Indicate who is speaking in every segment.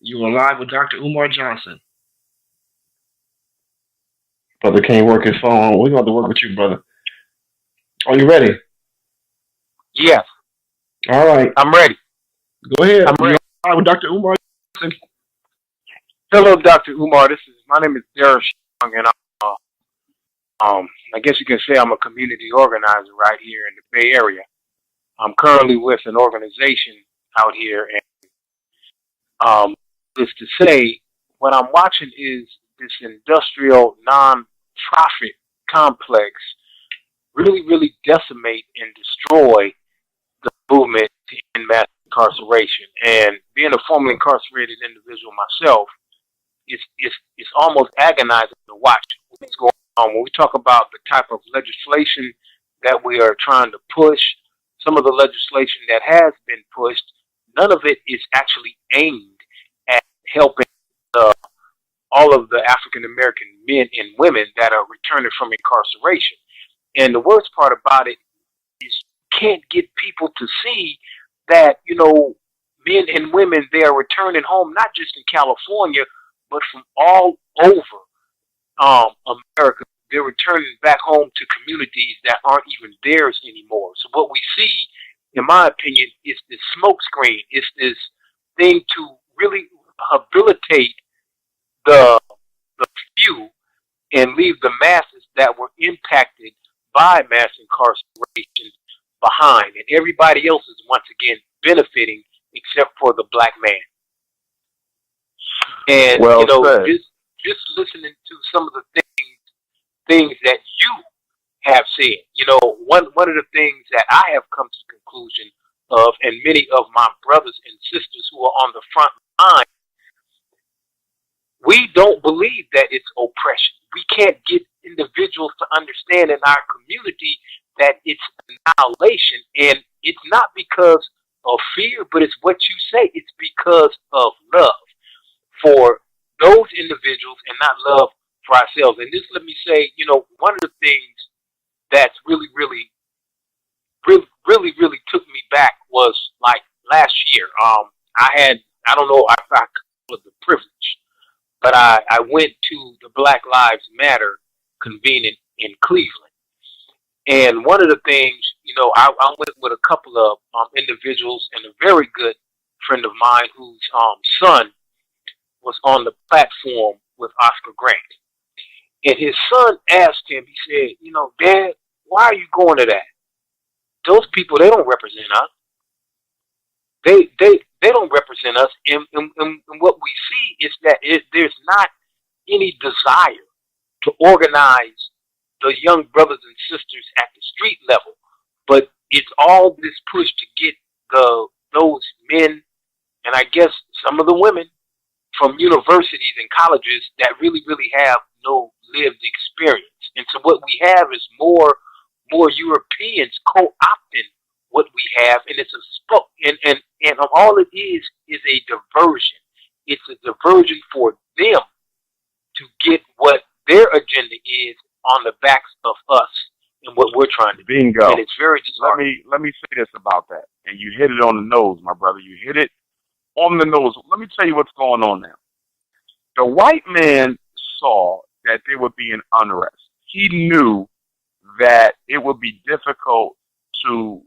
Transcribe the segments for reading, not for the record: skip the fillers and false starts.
Speaker 1: You are live with Dr. Umar Johnson. Brother can't work his phone. We're going to have to work with you, brother. Are you ready?
Speaker 2: Yes,
Speaker 1: All right.
Speaker 2: I'm ready.
Speaker 1: Go ahead.
Speaker 2: I'm
Speaker 1: You're
Speaker 2: ready.
Speaker 1: live with Dr. Umar Johnson.
Speaker 2: Hello, Dr. Umar. My name is Darren Strong, and I guess you can say I'm a community organizer right here in the Bay Area. I'm currently with an organization out here, and is to say what I'm watching is this industrial non-profit complex really, really decimate and destroy the movement to end mass incarceration. And being a formerly incarcerated individual myself, it's almost agonizing to watch what's going on. When we talk about the type of legislation that we are trying to push, some of the legislation that has been pushed, none of it is actually aimed at helping the, all of the African American men and women that are returning from incarceration. And the worst part about it is you can't get people to see that, men and women, they are returning home, not just in California, but from all over America. They're returning back home to communities that aren't even theirs anymore. So what we see, in my opinion, is this smokescreen. It's this thing to really rehabilitate the the few and leave the masses that were impacted by mass incarceration behind, and everybody else is once again benefiting except for the black man. And
Speaker 3: Well said.
Speaker 2: just listening to some of the things that you have said, one of the things that I have come to the conclusion of, and many of my brothers and sisters who are on the front line, we don't believe that it's oppression. We can't get individuals to understand in our community that it's annihilation, and it's not because of fear, but it's what you say. It's because of love for those individuals and not love for ourselves. And this, let me say, one of the things that's really took me back was like last year. I don't know if I call it the privilege, but I went to the Black Lives Matter convening in Cleveland. And one of the things, I went with a couple of individuals and a very good friend of mine whose son was on the platform with Oscar Grant. And his son asked him, he said, Dad, why are you going to that? Those people, they don't represent us. They don't represent us. And what we see is that there's not any desire to organize the young brothers and sisters at the street level, but it's all this push to get those men, and I guess some of the women from universities and colleges that really have no lived experience. And so what we have is more Europeans co-opting what we have, and it's a and all it is a diversion. It's a diversion for them to get what their agenda is on the backs of us and what we're trying to do.
Speaker 3: Bingo.
Speaker 2: And it's very disheartening.
Speaker 3: Let me say this about that. And you hit it on the nose, my brother. You hit it on the nose. Let me tell you what's going on now. The white man saw that there would be an unrest. He knew that it would be difficult to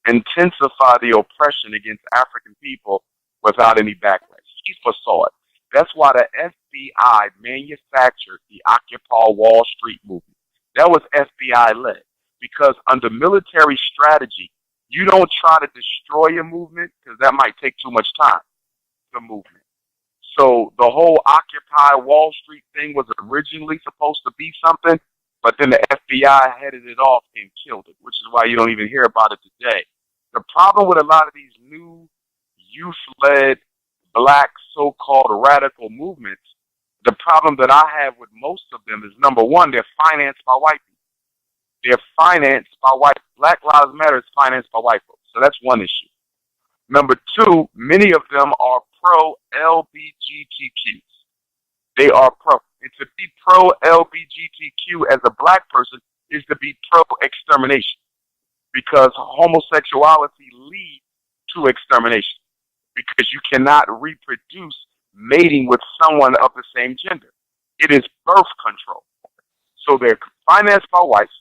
Speaker 3: intensify the oppression against African people without any backlash. He foresaw it. That's why the FBI manufactured the Occupy Wall Street movement. That was FBI led, because under military strategy, you don't try to destroy a movement because that might take too much time, the movement. So the whole Occupy Wall Street thing was originally supposed to be something, but then the FBI headed it off and killed it, which is why you don't even hear about it today. The problem with a lot of these new youth-led black so-called radical movements, the problem that I have with most of them is, number one, they're financed by white people. They're financed by white. Black Lives Matter is financed by white folks. So that's one issue. Number two, many of them are pro-LBGTQs. They are pro. And to be pro-LBGTQ as a black person is to be pro-extermination, because homosexuality leads to extermination. because you cannot reproduce mating with someone of the same gender. It is birth control. So they're financed by whites.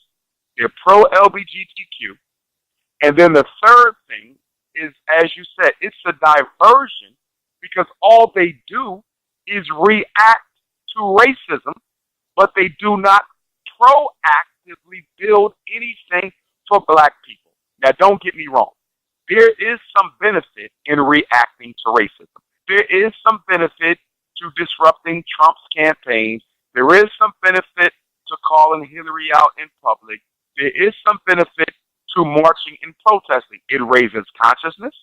Speaker 3: They're pro-LGBTQ. And then the third thing is, as you said, it's a diversion because all they do is react to racism, but they do not proactively build anything for black people. Now, don't get me wrong. There is some benefit in reacting to racism. There is some benefit to disrupting Trump's campaign. There is some benefit to calling Hillary out in public. There is some benefit to marching and protesting. It raises consciousness.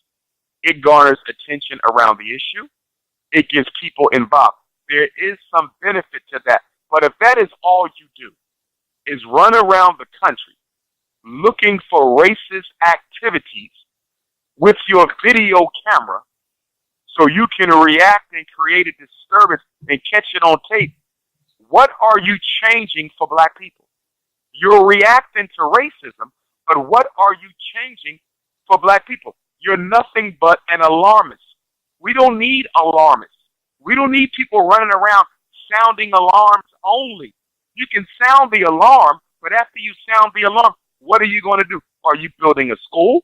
Speaker 3: It garners attention around the issue. It gets people involved. There is some benefit to that. But if that is all you do, is run around the country looking for racist activities with your video camera so you can react and create a disturbance and catch it on tape, what are you changing for black people? You're reacting to racism, but what are you changing for black people? You're nothing but an alarmist. We don't need alarmists. We don't need people running around sounding alarms only. You can sound the alarm, but after you sound the alarm, what are you going to do? Are you building a school?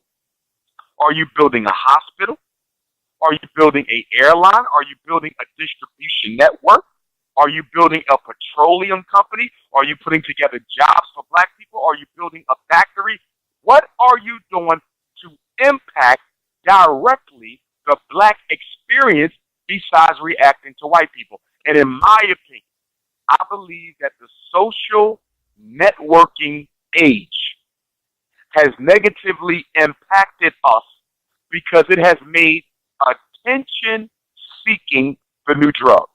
Speaker 3: Are you building a hospital? Are you building an airline? Are you building a distribution network? Are you building a petroleum company? Are you putting together jobs for black people? Are you building a factory? What are you doing to impact directly the black experience besides reacting to white people? And in my opinion, I believe that the social networking age has negatively impacted us because it has made attention-seeking the new drug.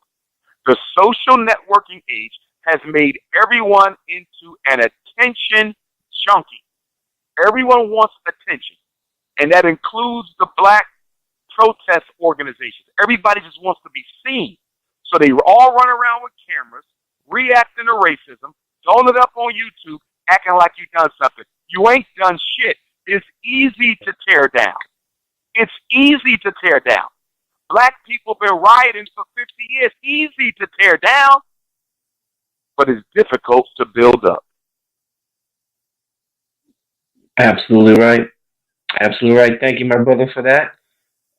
Speaker 3: The social networking age has made everyone into an attention junkie. Everyone wants attention, and that includes the black protest organizations. Everybody just wants to be seen. So they all run around with cameras, reacting to racism, throwing it up on YouTube, acting like you've done something. You ain't done shit. It's easy to tear down. It's easy to tear down. Black people been rioting for 50 years. Easy to tear down, but it's difficult to build up.
Speaker 1: Absolutely right. Absolutely right. Thank you, my brother, for that.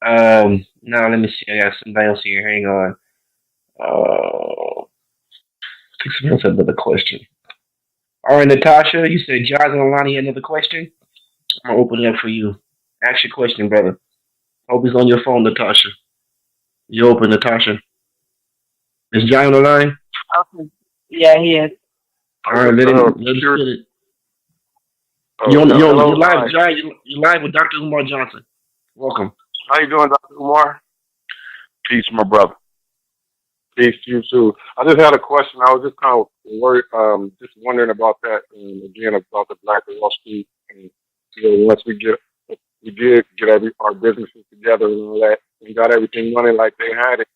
Speaker 1: Now let me see. I got somebody else here. Hang on. I think someone else had another question. All right, Natasha, you said John's on the line. He had another question. I'm gonna open it up for you. Ask your question, brother. Hope he's on your phone, Natasha. You open, Natasha. Is John on the line?
Speaker 4: Okay. Yeah, he is.
Speaker 1: All right, let him get it. You're live, John. You're live with Dr. Umar Johnson. Welcome.
Speaker 5: How you doing, Dr. Umar?
Speaker 3: Peace, my brother.
Speaker 5: Peace to you too. I just had a question. I was just kind of worried, just wondering about that, again about the Black Wall Street, and once we did get our businesses together and all that, and got everything running like they had it.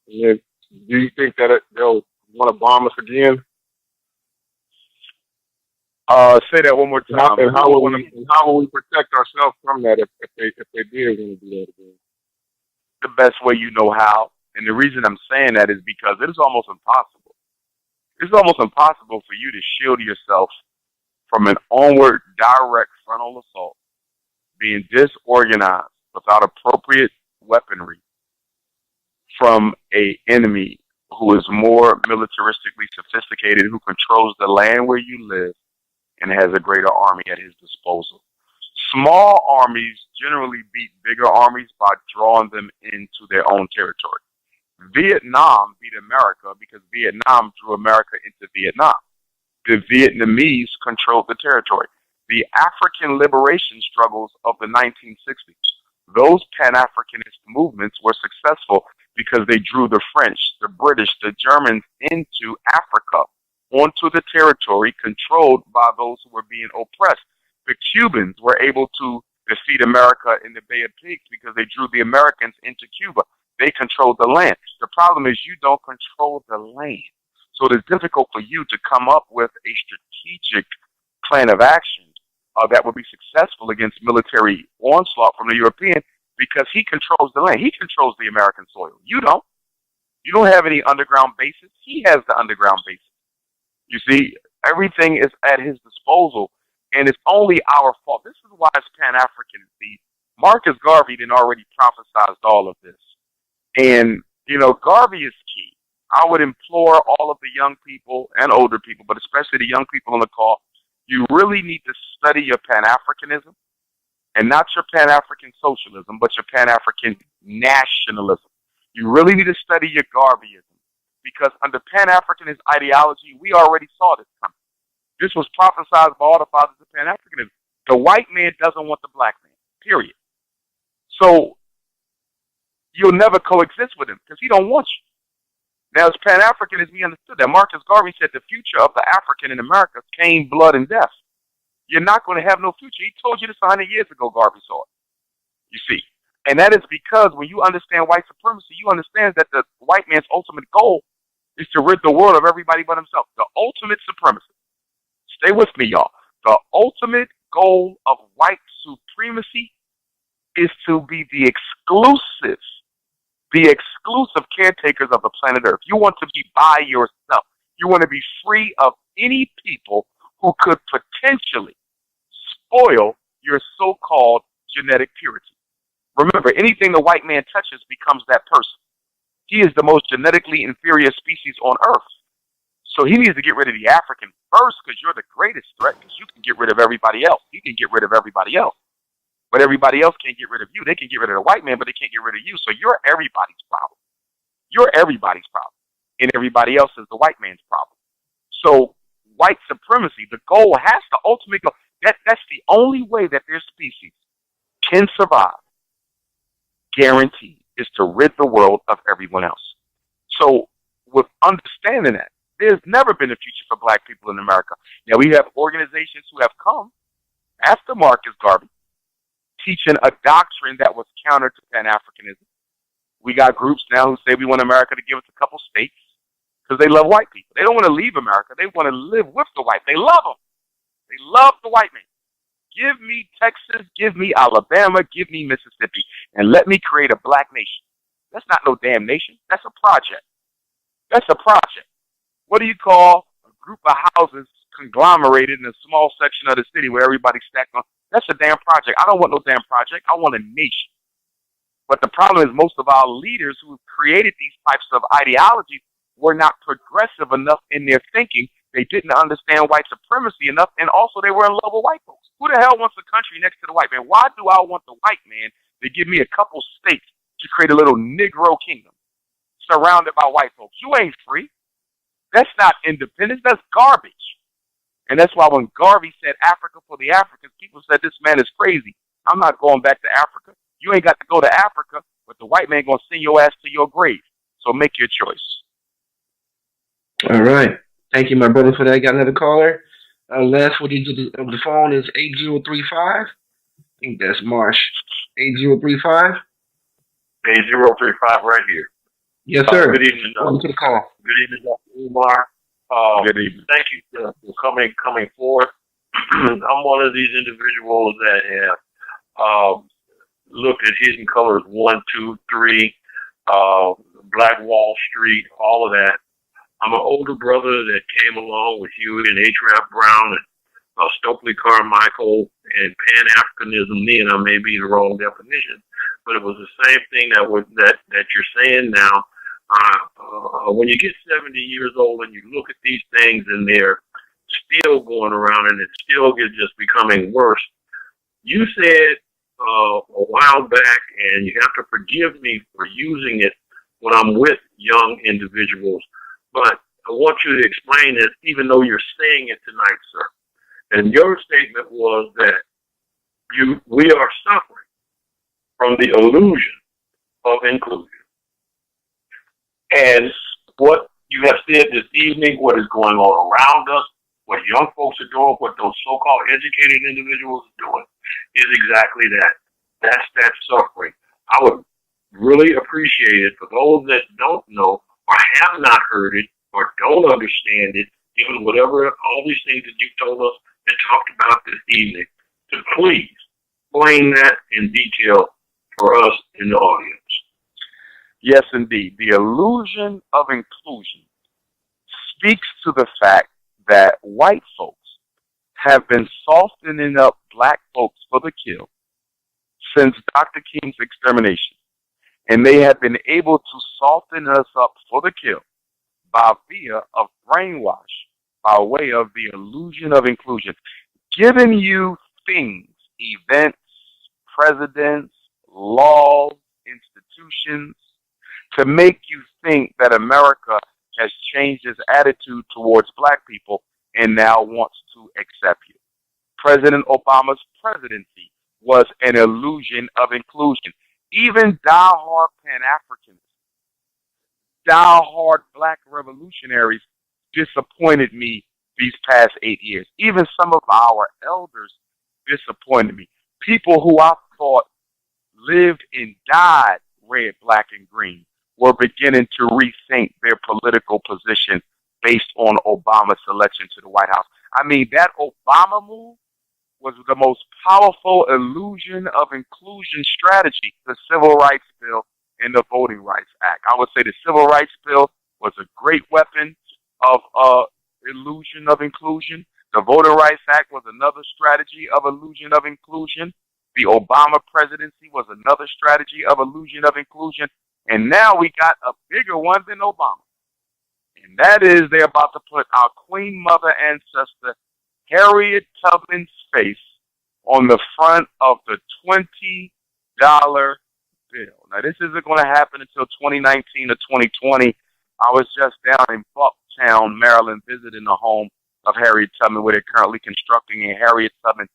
Speaker 5: And then, do you think that they'll want to bomb us again?
Speaker 3: Say that one more time.
Speaker 5: And how will we protect ourselves from that if they did want to do that again?
Speaker 3: The best way you know how. And the reason I'm saying that is because it is almost impossible. It's almost impossible for you to shield yourself from an onward, direct frontal assault, being disorganized without appropriate weaponry from an enemy who is more militaristically sophisticated, who controls the land where you live, and has a greater army at his disposal. Small armies generally beat bigger armies by drawing them into their own territory. Vietnam beat America because Vietnam drew America into Vietnam. The Vietnamese controlled the territory. The African liberation struggles of the 1960s, those Pan-Africanist movements were successful because they drew the French, the British, the Germans into Africa, onto the territory controlled by those who were being oppressed. The Cubans were able to defeat America in the Bay of Pigs because they drew the Americans into Cuba. They controlled the land. The problem is you don't control the land. So it is difficult for you to come up with a strategic plan of action that would be successful against military onslaught from the European because he controls the land. He controls the American soil. You don't. You don't have any underground bases. He has the underground bases. You see, everything is at his disposal, and it's only our fault. This is why it's Pan-African. See, Marcus Garvey did already prophesized all of this. And, you know, Garvey is key. I would implore all of the young people and older people, but especially the young people on the call, you really need to study your Pan-Africanism, and not your Pan-African socialism, but your Pan-African nationalism. You really need to study your Garveyism, because under Pan-Africanist ideology, we already saw this coming. This was prophesied by all the fathers of Pan-Africanism. The white man doesn't want the black man, period. So you'll never coexist with him because he don't want you. Now, as Pan-Africanists, we understood that. Marcus Garvey said the future of the African in America is cane, blood, and death. You're not going to have no future. He told you this 100 years ago, Garvey saw it. You see. And that is because when you understand white supremacy, you understand that the white man's ultimate goal is to rid the world of everybody but himself. The ultimate supremacy. Stay with me, y'all. The ultimate goal of white supremacy is to be the exclusive caretakers of the planet Earth. You want to be by yourself. You want to be free of any people who could potentially spoil your so-called genetic purity. Remember, anything the white man touches becomes that person. He is the most genetically inferior species on Earth. So he needs to get rid of the African first, because you're the greatest threat, because you can get rid of everybody else. You can get rid of everybody else. But everybody else can't get rid of you. They can get rid of the white man, but they can't get rid of you. So you're everybody's problem. You're everybody's problem. And everybody else is the white man's problem. So white supremacy, the goal has to ultimately go. That's the only way that their species can survive, guaranteed, is to rid the world of everyone else. So with understanding that, there's never been a future for black people in America. Now, we have organizations who have come after Marcus Garvey, teaching a doctrine that was counter to Pan-Africanism. We got groups now who say we want America to give us a couple states because they love white people. They don't want to leave America. They want to live with the white. They love them. They love the white man. Give me Texas, give me Alabama, give me Mississippi, and let me create a black nation. That's not no damn nation. That's a project. That's a project. What do you call a group of houses conglomerated in a small section of the city where everybody's stacked on? That's a damn project. I don't want no damn project. I want a nation. But the problem is most of our leaders who created these types of ideologies were not progressive enough in their thinking. They didn't understand white supremacy enough, and also they were in love with white folks. Who the hell wants a country next to the white man? Why do I want the white man to give me a couple states to create a little Negro kingdom surrounded by white folks? You ain't free. That's not independence. That's garbage. And that's why when Garvey said Africa for the Africans, people said this man is crazy. I'm not going back to Africa. You ain't got to go to Africa, but the white man going to send your ass to your grave. So make your choice.
Speaker 1: All right. Thank you, my brother, for that. Got another caller. Last four digits of the phone is 8035. I think that's Marsh. 8035.
Speaker 6: 8035 right here.
Speaker 1: Yes, sir.
Speaker 6: Good evening,
Speaker 1: Welcome to the call.
Speaker 6: Good evening, Dr. Umar.
Speaker 3: Good evening.
Speaker 6: Thank you for coming forth. I'm one of these individuals that have looked at Hidden Colors 1, 2, 3, Black Wall Street, all of that. I'm an older brother that came along with Huey and H. Rap Brown and Stokely Carmichael and Pan-Africanism. Then I may be the wrong definition, but it was the same thing that you're saying now. When you get 70 years old and you look at these things and they're still going around and it's still just becoming worse. You said a while back, and you have to forgive me for using it when I'm with young individuals, but I want you to explain it even though you're saying it tonight, sir. And your statement was that we are suffering from the illusion of inclusion. And what you have said this evening, what is going on around us, what young folks are doing, what those so-called educated individuals are doing, is exactly that. That's that suffering. I would really appreciate it for those that don't know or have not heard it or don't understand it, given whatever, all these things that you told us and talked about this evening, to please explain that in detail for us in the audience.
Speaker 3: Yes, indeed. The illusion of inclusion speaks to the fact that white folks have been softening up black folks for the kill since Dr. King's extermination. And they have been able to soften us up for the kill by via of brainwash, by way of the illusion of inclusion, giving you things, events, presidents, laws, institutions, to make you think that America has changed its attitude towards black people and now wants to accept you. President Obama's presidency was an illusion of inclusion. Even diehard Pan-Africanists, diehard black revolutionaries disappointed me these past 8 years. Even some of our elders disappointed me. People who I thought lived and died red, black, and green were beginning to rethink their political position based on Obama's selection to the White House. I mean, that Obama move was the most powerful illusion of inclusion strategy, the Civil Rights Bill and the Voting Rights Act. I would say the Civil Rights Bill was a great weapon of illusion of inclusion. The Voting Rights Act was another strategy of illusion of inclusion. The Obama presidency was another strategy of illusion of inclusion. And now we got a bigger one than Obama. And that is they're about to put our Queen Mother ancestor, Harriet Tubman's face on the front of the $20 bill. Now, this isn't going to happen until 2019 or 2020. I was just down in Bucktown, Maryland, visiting the home of Harriet Tubman, where they're currently constructing a Harriet Tubman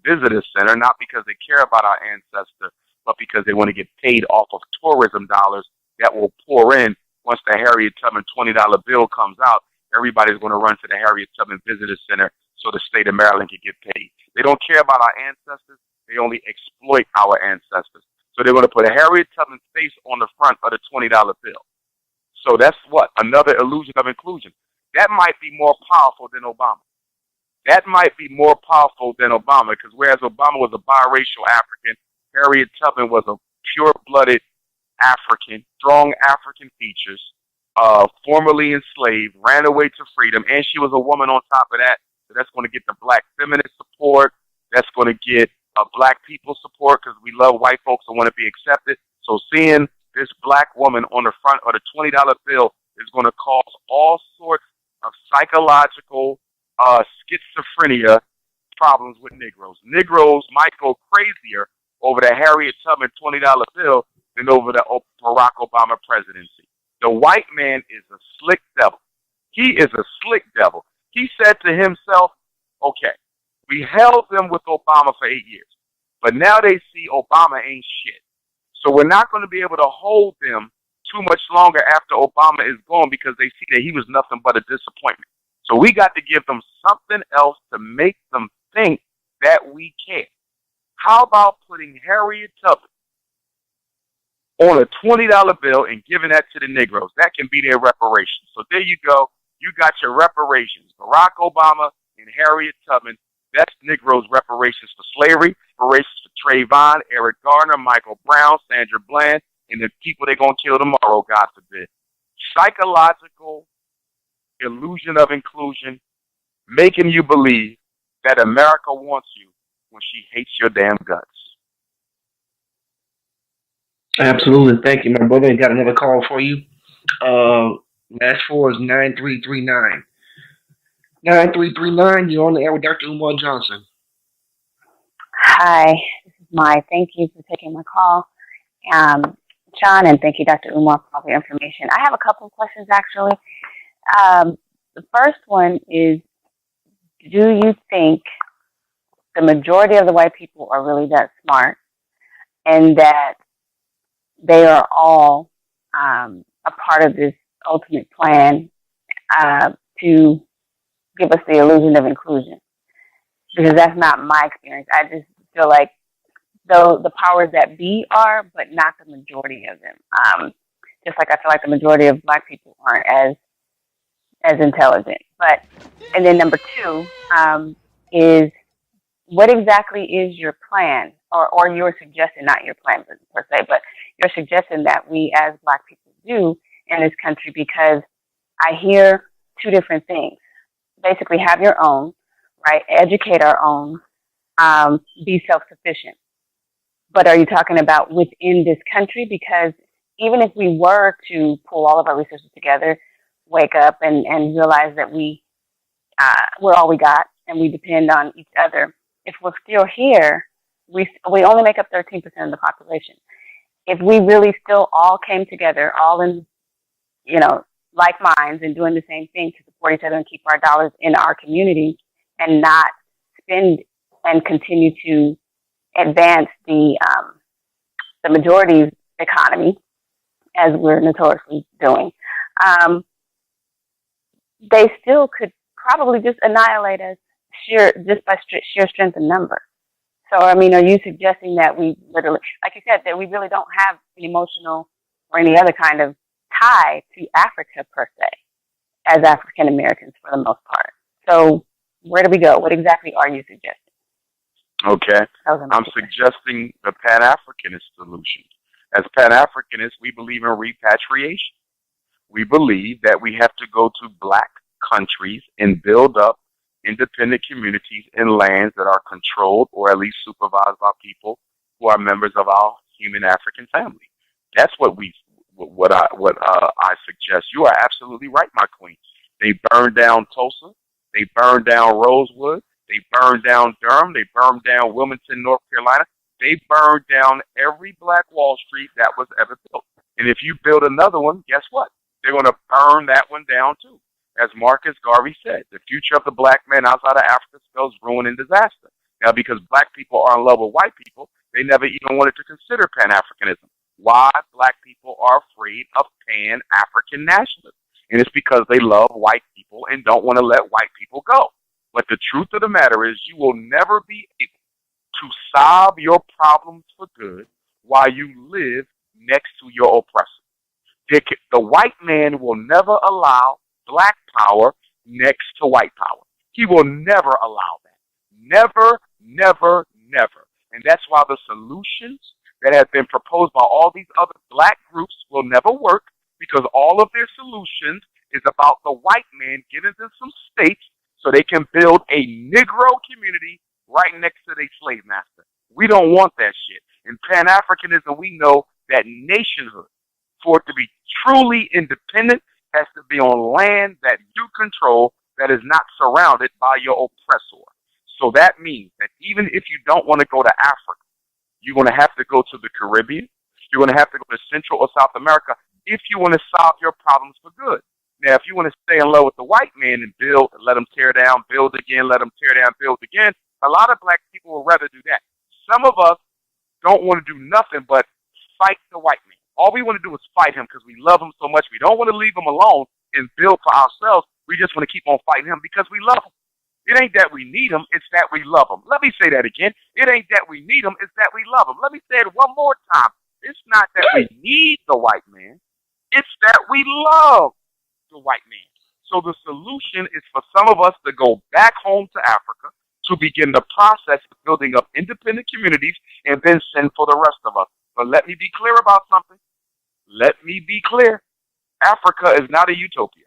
Speaker 3: Visitor Center, not because they care about our ancestor, but because they want to get paid off of tourism dollars that will pour in once the Harriet Tubman $20 bill comes out. Everybody's going to run to the Harriet Tubman Visitor Center so the state of Maryland can get paid. They don't care about our ancestors. They only exploit our ancestors. So they're going to put a Harriet Tubman face on the front of the $20 bill. So that's what? Another illusion of inclusion. That might be more powerful than Obama. That might be more powerful than Obama, because whereas Obama was a biracial African, Harriet Tubman was a pure-blooded African, strong African features, formerly enslaved, ran away to freedom, and she was a woman on top of that. So that's going to get the black feminist support. That's going to get black people support, because we love white folks and want to be accepted. So seeing this black woman on the front of the $20 bill is going to cause all sorts of psychological schizophrenia problems with Negroes. Negroes might go crazier over the Harriet Tubman $20 bill than over the Barack Obama presidency. The white man is a slick devil. He is a slick devil. He said to himself, okay, we held them with Obama for 8 years, but now they see Obama ain't shit. So we're not going to be able to hold them too much longer after Obama is gone, because they see that he was nothing but a disappointment. So we got to give them something else to make them think that we care. How about putting Harriet Tubman on a $20 bill and giving that to the Negroes? That can be their reparations. So there you go. You got your reparations. Barack Obama and Harriet Tubman. That's Negroes' reparations for slavery, reparations for Trayvon, Eric Garner, Michael Brown, Sandra Bland, and the people they're going to kill tomorrow, God forbid. Psychological illusion of inclusion, making you believe that America wants you when she hates your damn guts.
Speaker 1: Absolutely. Thank you, my brother. I got another call for you. Last four is 9339. 9339, you're on the air with Dr. Umar Johnson.
Speaker 4: Hi, this is Mai. Thank you for taking my call, Sean, and thank you, Dr. Umar, for all the information. I have a couple of questions, actually. The first one is, do you think the majority of the white people are really that smart, and that they are all a part of this ultimate plan to give us the illusion of inclusion? Because that's not my experience. I just feel like though the powers that be are, but not the majority of them. Just like I feel like the majority of black people aren't as intelligent. But, and then number two is, what exactly is your plan? or you're suggesting, not your plan per se, but you're suggesting that we as Black people do in this country, because I hear two different things. Basically, have your own, right? Educate our own, be self-sufficient. But are you talking about within this country? Because even if we were to pull all of our resources together, wake up and realize that we're all we got and we depend on each other, if we're still here, we only make up 13% of the population. If we really still all came together, all in, like minds and doing the same thing to support each other and keep our dollars in our community and not spend and continue to advance the majority's economy, as we're notoriously doing, they still could probably just annihilate us just by sheer strength of number. So, I mean, are you suggesting that we literally, like you said, that we really don't have an emotional or any other kind of tie to Africa per se, as African Americans for the most part? So, where do we go? What exactly are you suggesting?
Speaker 3: Okay. I'm suggesting the Pan-Africanist solution. As Pan-Africanists, we believe in repatriation. We believe that we have to go to Black countries and build up independent communities in lands that are controlled or at least supervised by people who are members of our human African family. That's what I suggest. You are absolutely right, my queen. They burned down Tulsa. They burned down Rosewood. They burned down Durham. They burned down Wilmington, North Carolina. They burned down every Black Wall Street that was ever built. And if you build another one, guess what? They're going to burn that one down too. As Marcus Garvey said, the future of the Black man outside of Africa spells ruin and disaster. Now, because Black people are in love with white people, they never even wanted to consider Pan-Africanism. Why Black people are afraid of Pan-African nationalism? And it's because they love white people and don't want to let white people go. But the truth of the matter is you will never be able to solve your problems for good while you live next to your oppressor. The white man will never allow Black power next to white power. He will never allow that. Never, never, never. And that's why the solutions that have been proposed by all these other Black groups will never work, because all of their solutions is about the white man giving them some states so they can build a Negro community right next to their slave master. We don't want that shit. In Pan-Africanism, we know that nationhood, for it to be truly independent, has to be on land that you control, that is not surrounded by your oppressor. So that means that even if you don't want to go to Africa, you're going to have to go to the Caribbean. You're going to have to go to Central or South America if you want to solve your problems for good. Now, if you want to stay in love with the white man and build, let them tear down, build again, let them tear down, build again, a lot of Black people would rather do that. Some of us don't want to do nothing but fight the white man. All we want to do is fight him because we love him so much. We don't want to leave him alone and build for ourselves. We just want to keep on fighting him because we love him. It ain't that we need him, it's that we love him. Let me say that again. It ain't that we need him, it's that we love him. Let me say it one more time. It's not that we need the white man, it's that we love the white man. So the solution is for some of us to go back home to Africa, to begin the process of building up independent communities, and then send for the rest of us. But let me be clear about something. Let me be clear. Africa is not a utopia.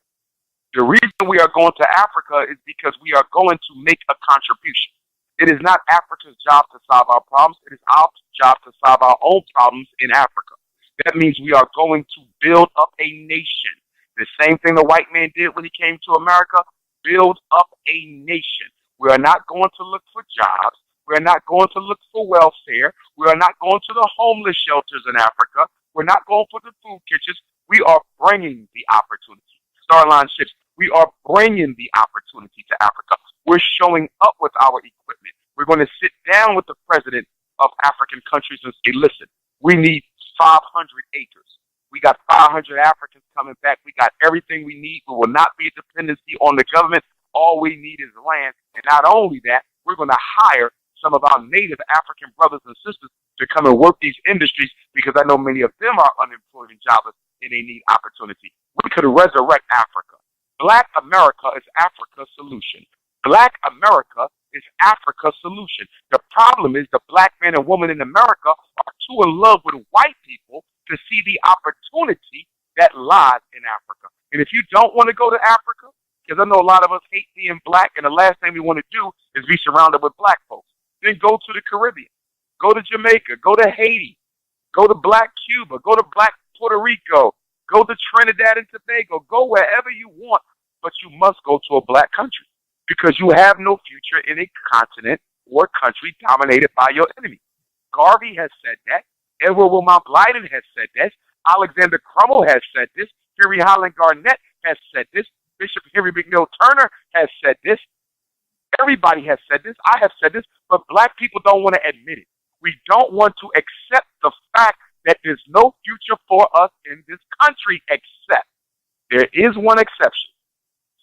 Speaker 3: The reason we are going to Africa is because we are going to make a contribution. It is not Africa's job to solve our problems. It is our job to solve our own problems in Africa. That means we are going to build up a nation. The same thing the white man did when he came to America, build up a nation. We are not going to look for jobs. We are not going to look for welfare. We are not going to the homeless shelters in Africa. We're not going for the food kitchens. We are bringing the opportunity. Starline ships, we are bringing the opportunity to Africa. We're showing up with our equipment. We're going to sit down with the president of African countries and say, listen, we need 500 acres. We got 500 Africans coming back. We got everything we need. We will not be a dependency on the government. All we need is land. And not only that, we're going to hire some of our native African brothers and sisters to come and work these industries, because I know many of them are unemployed and jobless and they need opportunity. We could resurrect Africa. Black America is Africa's solution. Black America is Africa's solution. The problem is the black man and woman in America are too in love with white people to see the opportunity that lies in Africa. And if you don't want to go to Africa, because I know a lot of us hate being black, and the last thing we want to do is be surrounded with black folks, then go to the Caribbean. Go to Jamaica. Go to Haiti. Go to black Cuba. Go to black Puerto Rico. Go to Trinidad and Tobago. Go wherever you want, but you must go to a black country because you have no future in a continent or country dominated by your enemy. Garvey has said that. Edward Wilmot Blyden has said this. Alexander Crummell has said this. Henry Highland Garnett has said this. Bishop Henry McNeil Turner has said this. Everybody has said this. I have said this, but black people don't want to admit it. We don't want to accept the fact that there's no future for us in this country, except there is one exception.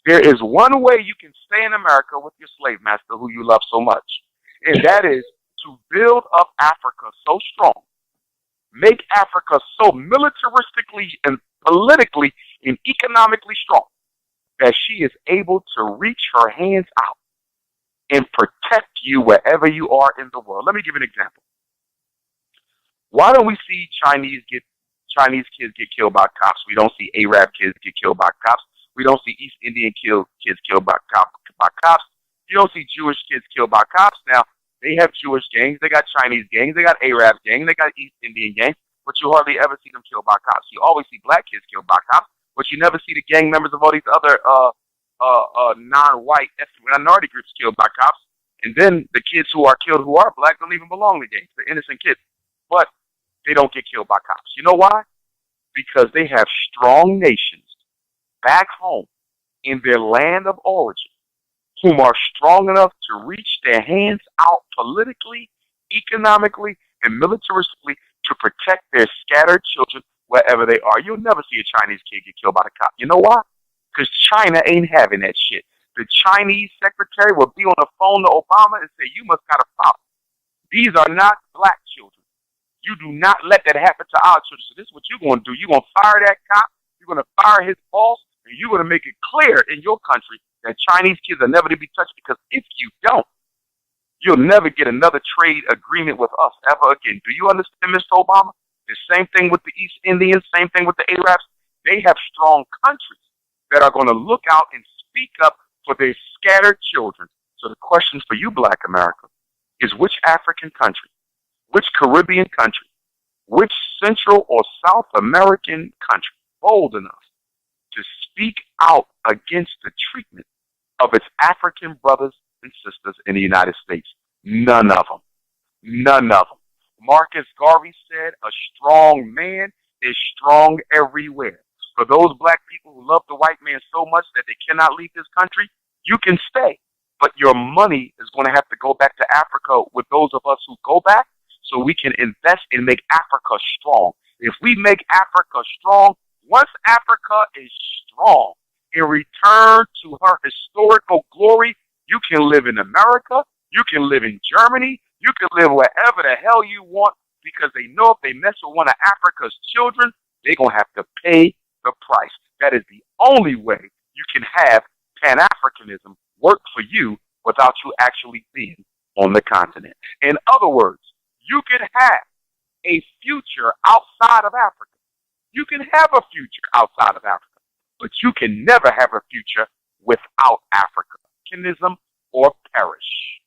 Speaker 3: There is one way you can stay in America with your slave master who you love so much, and that is to build up Africa so strong, make Africa so militaristically and politically and economically strong that she is able to reach her hands out and protect you wherever you are in the world. Let me give you an example. Why don't we see Chinese kids get killed by cops? We don't see Arab kids get killed by cops. We don't see East Indian kids killed by cops. You don't see Jewish kids killed by cops. Now, they have Jewish gangs, they got Chinese gangs, they got Arab gangs, they got East Indian gangs, but you hardly ever see them killed by cops. You always see black kids killed by cops, but you never see the gang members of all these other non-white ethnic minority groups killed by cops. And then the kids who are killed who are black don't even belong to gangs. They're innocent kids. But they don't get killed by cops. You know why? Because they have strong nations back home in their land of origin whom are strong enough to reach their hands out politically, economically, and militaristically to protect their scattered children wherever they are. You'll never see a Chinese kid get killed by the cop. You know why? Because China ain't having that shit. The Chinese secretary will be on the phone to Obama and say, you must got a problem. These are not black children. You do not let that happen to our children. So this is what you're going to do. You're going to fire that cop. You're going to fire his boss. And you're going to make it clear in your country that Chinese kids are never to be touched, because if you don't, you'll never get another trade agreement with us ever again. Do you understand, Mr. Obama? The same thing with the East Indians, same thing with the Arabs. They have strong countries that are going to look out and speak up for their scattered children. So the question for you, Black America, is which African country, which Caribbean country, which Central or South American country bold enough to speak out against the treatment of its African brothers and sisters in the United States? None of them. None of them. Marcus Garvey said, a strong man is strong everywhere. For those black people who love the white man so much that they cannot leave this country, you can stay. But your money is going to have to go back to Africa with those of us who go back, so we can invest and make Africa strong. If we make Africa strong, once Africa is strong, in return to her historical glory, you can live in America, you can live in Germany, you can live wherever the hell you want, because they know if they mess with one of Africa's children, they're going to have to pay the price. That is the only way you can have Pan-Africanism work for you without you actually being on the continent. In other words, you can have a future outside of Africa. You can have a future outside of Africa, but you can never have a future without Africanism or perish.